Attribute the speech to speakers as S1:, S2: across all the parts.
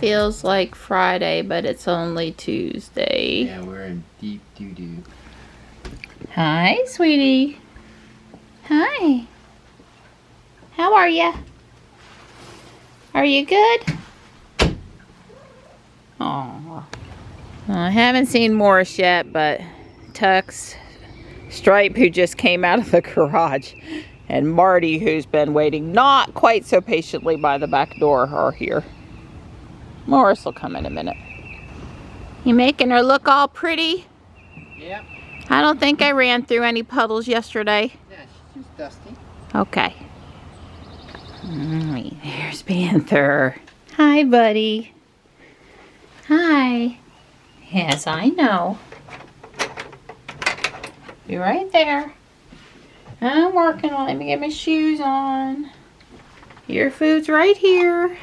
S1: Feels like Friday, but it's only Tuesday.
S2: Yeah, we're in deep doo-doo.
S1: Hi, sweetie. Hi. How are you? Are you good? Aww. I haven't seen Morris yet, but Tux, Stripe, who just came out of the garage, and Marty, who's been waiting not quite so patiently by the back door, are here. Morris will come in a minute. You making her look all pretty?
S2: Yep.
S1: I don't think I ran through any puddles yesterday.
S2: Yeah, she's dusty.
S1: Okay. There's Panther. Hi, buddy. Hi. Yes, I know. Be right there. I'm working on it. Let me get my shoes on. Your food's right here.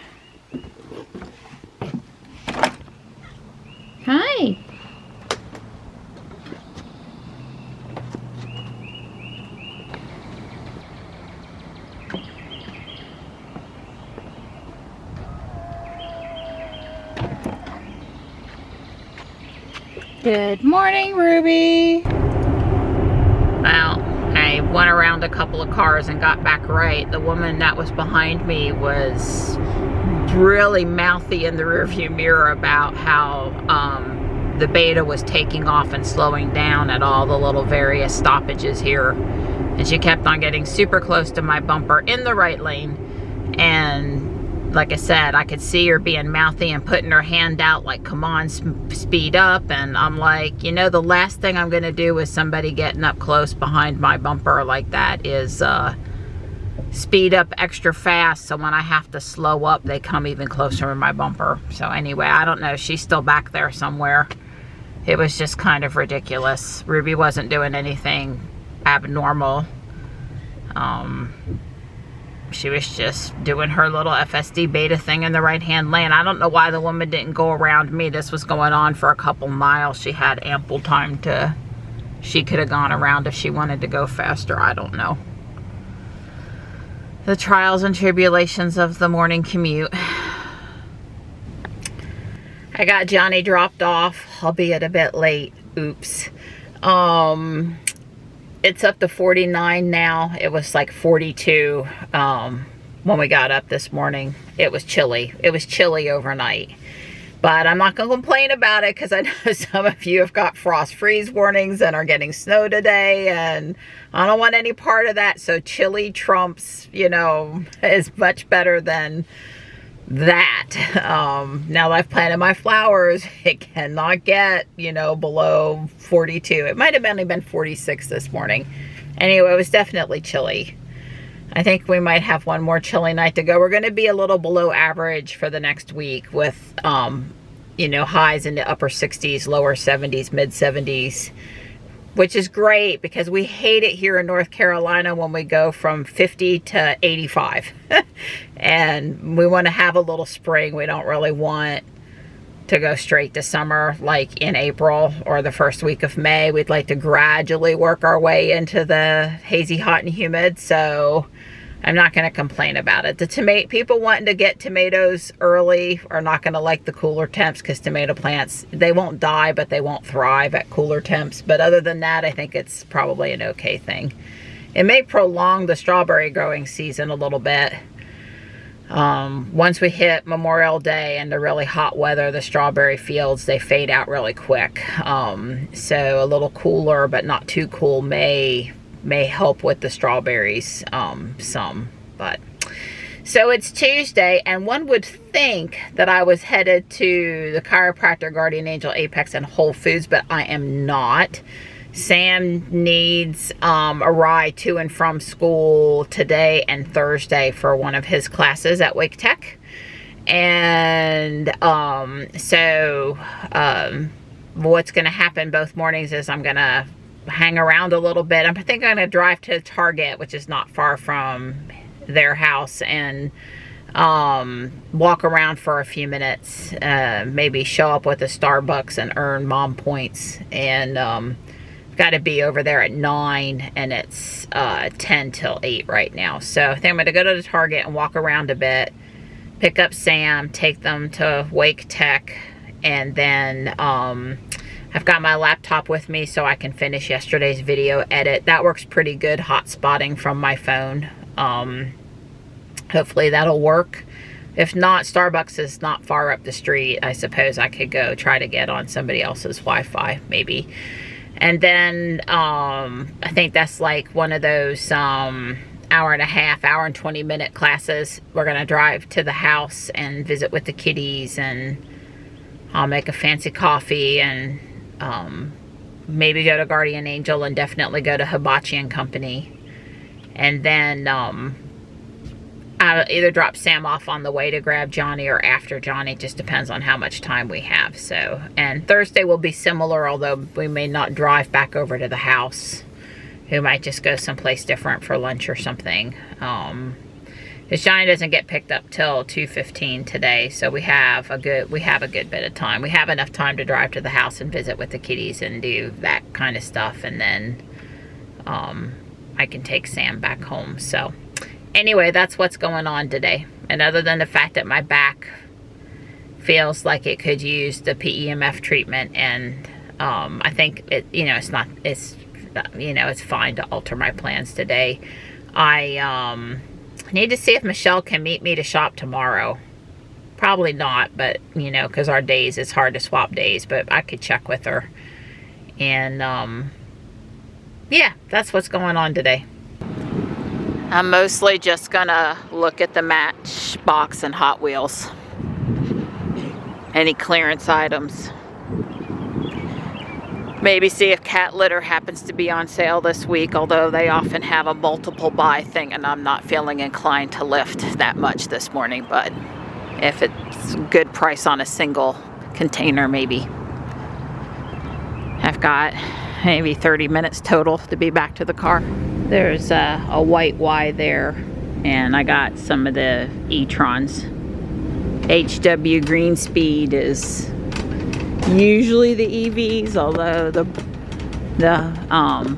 S1: Hi. Good morning, Ruby. Well, I went around a couple of cars and got back right. The woman that was behind me was really mouthy in the rearview mirror about how the beta was taking off and slowing down at all the little various stoppages here. And she kept on getting super close to my bumper in the right lane. And like I said, I could see her being mouthy and putting her hand out like, come on, speed up. And I'm like, you know, the last thing I'm gonna do with somebody getting up close behind my bumper like that is speed up extra fast, so when I have to slow up, they come even closer to my bumper. So anyway, I don't know, she's still back there somewhere. It was just kind of ridiculous. Ruby wasn't doing anything abnormal. She was just doing her little FSD beta thing in the right-hand lane. I don't know why the woman didn't go around me. This was going on for a couple miles. She had ample time to, she could have gone around if she wanted to go faster. I don't know. The trials and tribulations of the morning commute. I got Johnny dropped off, albeit a bit late. Oops. It's up to 49 now. It was like 42 when we got up this morning. It was chilly. It was chilly overnight. But I'm not going to complain about it because I know some of you have got frost freeze warnings and are getting snow today. And I don't want any part of that. So chilly trumps, you know, is much better than that. Now that I've planted my flowers, it cannot get, you know, below 42. It might have only been 46 this morning. Anyway, it was definitely chilly. I think we might have one more chilly night to go. We're going to be a little below average for the next week with, you know, highs in the upper 60s, lower 70s, mid 70s, which is great because we hate it here in North Carolina when we go from 50 to 85. And we want to have a little spring. We don't really want to go straight to summer like in April or the first week of May. We'd like to gradually work our way into the hazy, hot, and humid. So I'm not going to complain about it. The people wanting to get tomatoes early are not going to like the cooler temps because tomato plants, they won't die, but they won't thrive at cooler temps. But other than that, I think it's probably an okay thing. It may prolong the strawberry growing season a little bit. Once we hit Memorial Day and the really hot weather, the strawberry fields, they fade out really quick. So a little cooler, but not too cool may help with the strawberries some. But so it's Tuesday, and one would think that I was headed to the chiropractor, Guardian Angel, Apex, and Whole Foods, but I am not. Sam needs a ride to and from school today and Thursday for one of his classes at Wake Tech. And so what's going to happen both mornings is I'm going to hang around a little bit. I think I'm going to drive to Target, which is not far from their house, and walk around for a few minutes, maybe show up with a Starbucks and earn mom points. And got to be over there at 9, and it's 10 till 8 right now. So I think I'm going to go to the Target and walk around a bit, pick up Sam, take them to Wake Tech, and then I've got my laptop with me so I can finish yesterday's video edit. That works pretty good, hotspotting from my phone. Hopefully that'll work. If not, Starbucks is not far up the street. I suppose I could go try to get on somebody else's Wi-Fi, maybe. And then I think that's like one of those hour and a half, hour and 20-minute classes. We're gonna drive to the house and visit with the kiddies, and I'll make a fancy coffee, and maybe go to Guardian Angel, and definitely go to Hibachi and Company. And then I'll either drop Sam off on the way to grab Johnny or after Johnny. Just depends on how much time we have. So, and Thursday will be similar, although we may not drive back over to the house. We might just go someplace different for lunch or something. Because Johnny doesn't get picked up till 2:15 today, so we have a good bit of time. We have enough time to drive to the house and visit with the kiddies and do that kind of stuff, and then I can take Sam back home. So anyway, that's what's going on today. And other than the fact that my back feels like it could use the PEMF treatment, and I think it's fine to alter my plans today. I need to see if Michelle can meet me to shop tomorrow. Probably not, but because our days, it's hard to swap days, but I could check with her. And yeah, that's what's going on today. I'm mostly just gonna look at the Matchbox and Hot Wheels. Any clearance items. Maybe see if cat litter happens to be on sale this week, although they often have a multiple buy thing, and I'm not feeling inclined to lift that much this morning, but if it's a good price on a single container, maybe. I've got maybe 30 minutes total to be back to the car. There's a white Y there, and I got some of the e-trons. HW Green Speed is usually the EVs, although the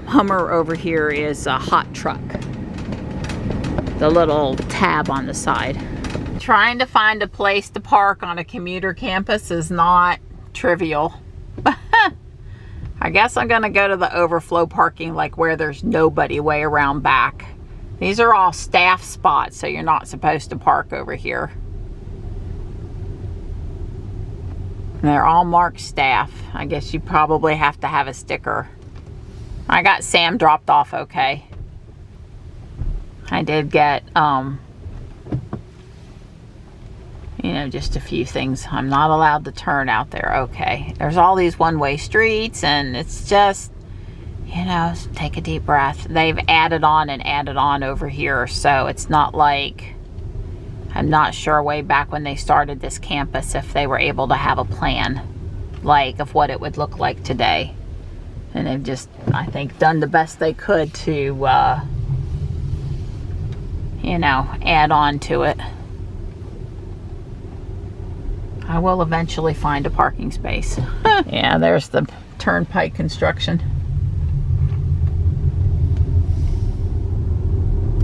S1: Hummer over here is a hot truck. The little tab on the side. Trying to find a place to park on a commuter campus is not trivial. I guess I'm gonna go to the overflow parking, like where there's nobody, way around back. These are all staff spots, so you're not supposed to park over here. They're all marked staff. I guess you probably have to have a sticker. I got Sam dropped off okay. I did get, just a few things. I'm not allowed to turn out there. Okay. There's all these one-way streets, and it's just, take a deep breath. They've added on and added on over here, so it's not like, I'm not sure way back when they started this campus if they were able to have a plan, like, of what it would look like today. And they've just, I think, done the best they could to, add on to it. I will eventually find a parking space. Yeah, there's the turnpike construction.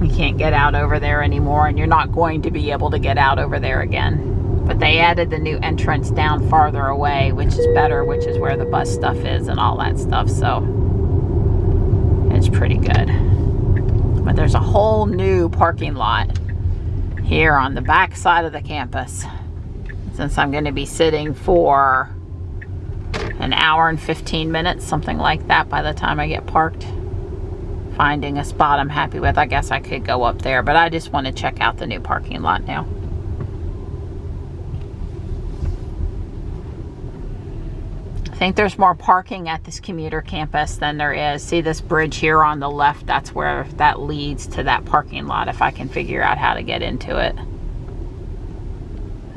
S1: You can't get out over there anymore, and you're not going to be able to get out over there again. But they added the new entrance down farther away, which is better, which is where the bus stuff is and all that stuff, so it's pretty good. But there's a whole new parking lot here on the back side of the campus. Since I'm going to be sitting for an hour and 15 minutes, something like that, by the time I get parked. Finding a spot I'm happy with. I guess I could go up there, but I just want to check out the new parking lot now. I think there's more parking at this commuter campus than there is. See this bridge here on the left? That's where that leads to that parking lot, if I can figure out how to get into it.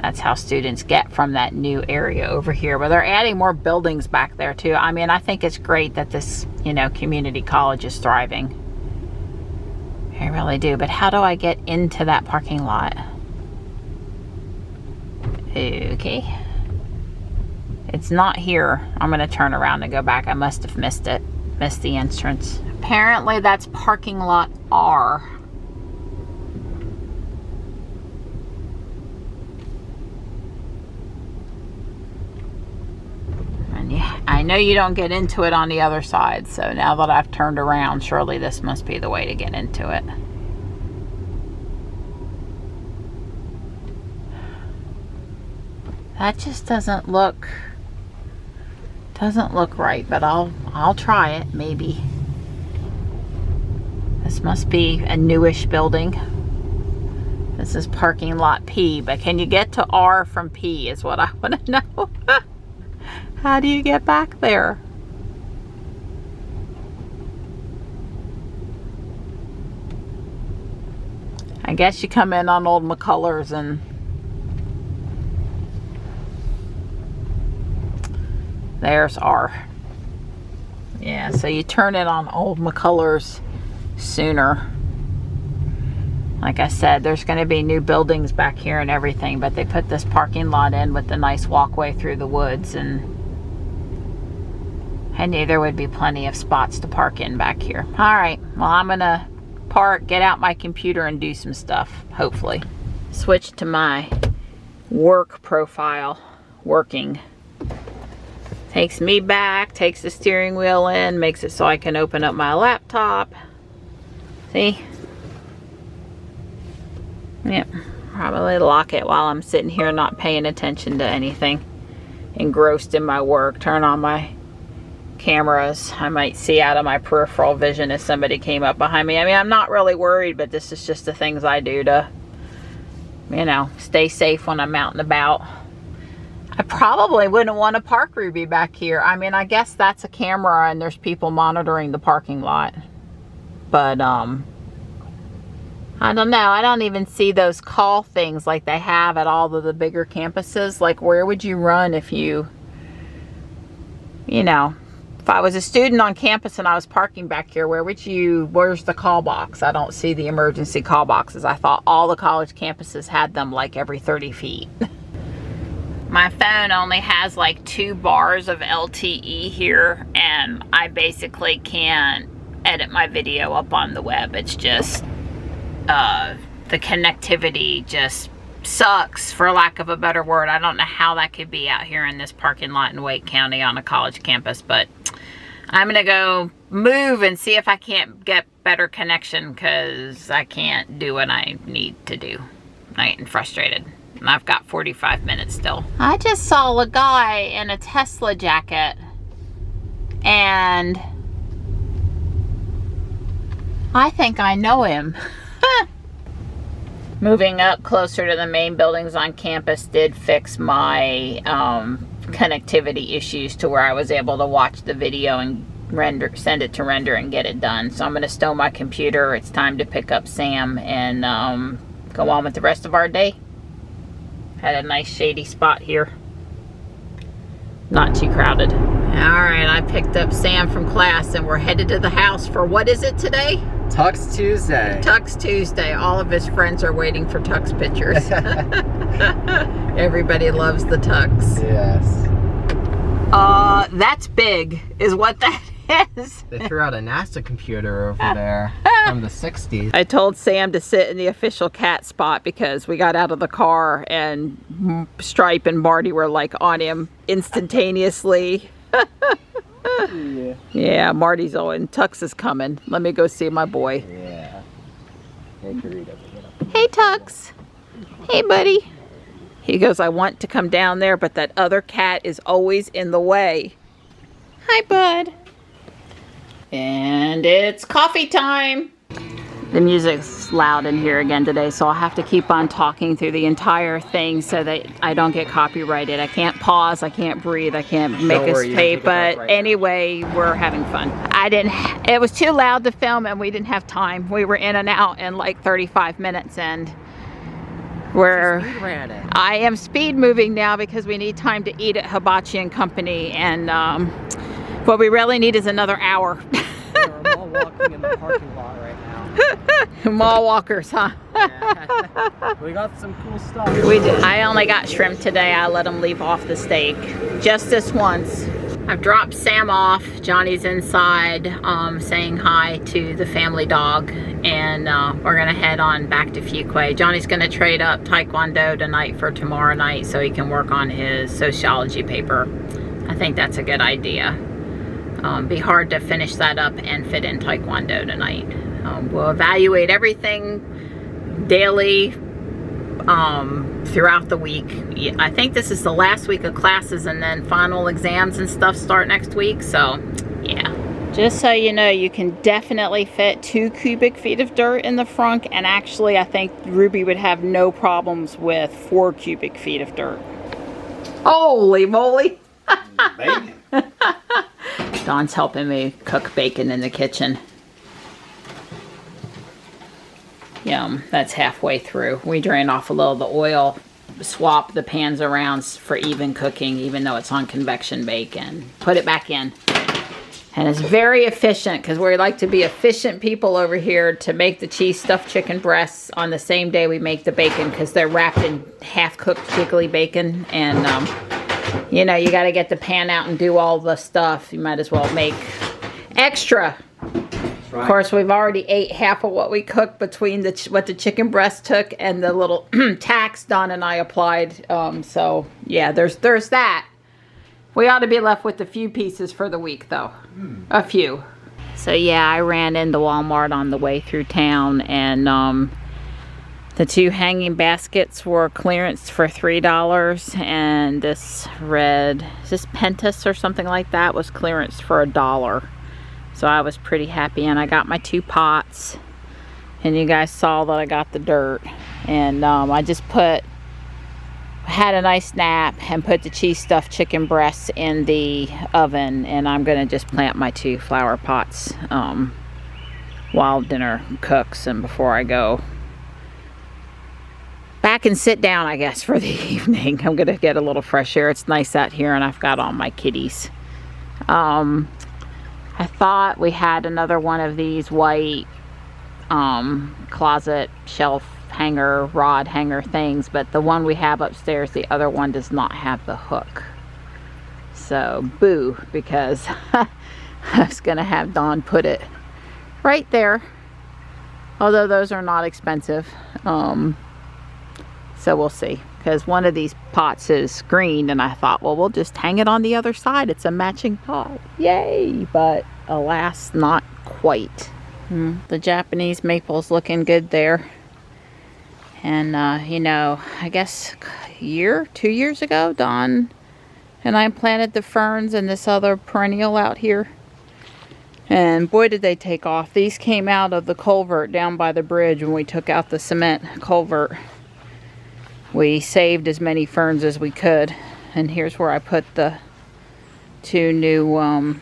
S1: That's how students get from that new area over here. But they're adding more buildings back there too. I mean, I think it's great that this, community college is thriving. I really do. But how do I get into that parking lot? Okay. It's not here. I'm going to turn around and go back. I must have missed it. Missed the entrance. Apparently that's parking lot R. I know you don't get into it on the other side, so now that I've turned around, surely this must be the way to get into it. That just doesn't look right, but I'll try it, maybe. This must be a newish building. This is parking lot P, but can you get to R from P is what I want to know. How do you get back there? I guess you come in on Old McCullers and there's R. Yeah, so you turn it on Old McCullers sooner. Like I said, there's going to be new buildings back here and everything, but they put this parking lot in with the nice walkway through the woods, and I knew there would be plenty of spots to park in back here. All right, well, I'm going to park, get out my computer, and do some stuff, hopefully. Switch to my work profile, working. Takes me back, takes the steering wheel in, makes it so I can open up my laptop. See? Yep, probably lock it while I'm sitting here not paying attention to anything. Engrossed in my work. Turn on my cameras. I might see out of my peripheral vision if somebody came up behind me. I mean, I'm not really worried, but this is just the things I do to, you know, stay safe when I'm out and about. I probably wouldn't want to park Ruby back here. I mean, I guess that's a camera and there's people monitoring the parking lot. But, I don't know. I don't even see those call things like they have at all of the bigger campuses. Like, where would you run if you know, if I was a student on campus and I was parking back here, where's the call box? I don't see the emergency call boxes. I thought all the college campuses had them like every 30 feet. My phone only has like 2 bars of LTE here, and I basically can't edit my video up on the web. It's just, the connectivity just sucks, for lack of a better word. I don't know how that could be out here in this parking lot in Wake County on a college campus, but I'm gonna go move and see if I can't get better connection, because I can't do what I need to do. I'm getting frustrated, and I've got 45 minutes still. I just saw a guy in a Tesla jacket, and I think I know him. Moving up closer to the main buildings on campus did fix my connectivity issues to where I was able to watch the video and send it to render and get it done. So I'm going to stow my computer. It's time to pick up Sam and go on with the rest of our day. Had a nice shady spot here. Not too crowded. Alright, I picked up Sam from class and we're headed to the house for, what is it today?
S2: Tux Tuesday.
S1: Tux Tuesday. All of his friends are waiting for Tux pictures. Everybody loves the Tux.
S2: Yes.
S1: That's big, is what that is.
S2: They threw out a NASA computer over there from the 60s.
S1: I told Sam to sit in the official cat spot because we got out of the car and Stripe and Marty were like on him instantaneously.
S2: Yeah.
S1: Yeah, Marty's on. Tux is coming. Let me go see my boy.
S2: Yeah. Hey, Karita.
S1: Hey, Tux. Hey, buddy. He goes, I want to come down there, but that other cat is always in the way. Hi, bud. And it's coffee time. The music's loud in here again today, so I'll have to keep on talking through the entire thing so that I don't get copyrighted. I can't pause, I can't breathe, I can't make a tape, but anyway, we're having fun. It was too loud to film and we didn't have time. We were in and out in like 35 minutes and I am speed moving now because we need time to eat at Hibachi and Company, and what we really need is another hour.
S2: We're all walking in the parking lot right now.
S1: Mall walkers, huh?
S2: Yeah. We got some cool stuff.
S1: We did. I only got shrimp today. I let him leave off the steak just this once. I've dropped Sam off. Johnny's inside saying hi to the family dog, and we're gonna head on back to Fuquay. Johnny's gonna trade up Taekwondo tonight for tomorrow night so he can work on his sociology paper. I think that's a good idea. Be hard to finish that up and fit in Taekwondo tonight. We'll evaluate everything daily throughout the week. I think this is the last week of classes, and then final exams and stuff start next week, so yeah. Just so you know, you can definitely fit 2 cubic feet of dirt in the front, and actually I think Ruby would have no problems with 4 cubic feet of dirt. Holy moly!
S2: Bacon.
S1: Dawn's helping me cook bacon in the kitchen. Yum, that's halfway through. We drain off a little of the oil, swap the pans around for even cooking, even though it's on convection bacon. Put it back in. And it's very efficient, because we like to be efficient people over here, to make the cheese stuffed chicken breasts on the same day we make the bacon, because they're wrapped in half-cooked jiggly bacon. And, you know, you got to get the pan out and do all the stuff. You might as well make extra. Right. Of course, we've already ate half of what we cooked between what the chicken breast took and the little tax Dawn and I applied. So, yeah, there's that. We ought to be left with a few pieces for the week, though. A few. So, yeah, I ran into Walmart on the way through town, and the 2 hanging baskets were clearance for $3, and this red, is this Pentas or something like that, was clearance for $1. So I was pretty happy, and I got my 2 pots, and you guys saw that I got the dirt, and I just had a nice nap and put the cheese stuffed chicken breasts in the oven, and I'm gonna just plant my 2 flower pots while dinner cooks and before I go back and sit down, I guess, for the evening. I'm gonna get a little fresh air. It's nice out here, and I've got all my kitties. I thought we had another one of these white closet shelf hanger, rod hanger things, but the one we have upstairs, the other one does not have the hook. So, boo, because I was going to have Dawn put it right there. Although those are not expensive. So we'll see. Because one of these pots is green, and I thought, well, we'll just hang it on the other side. It's a matching pot. Yay! But alas, not quite. The Japanese maple's looking good there. And, you know, I guess 2 years ago, Dawn and I planted the ferns and this other perennial out here. And boy, did they take off. These came out of the culvert down by the bridge when we took out the cement culvert. We saved as many ferns as we could. And here's where I put the 2 new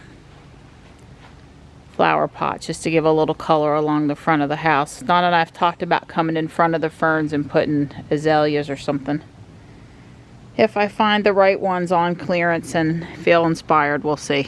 S1: flower pots, just to give a little color along the front of the house. Dawn and I have talked about coming in front of the ferns and putting azaleas or something. If I find the right ones on clearance and feel inspired, we'll see.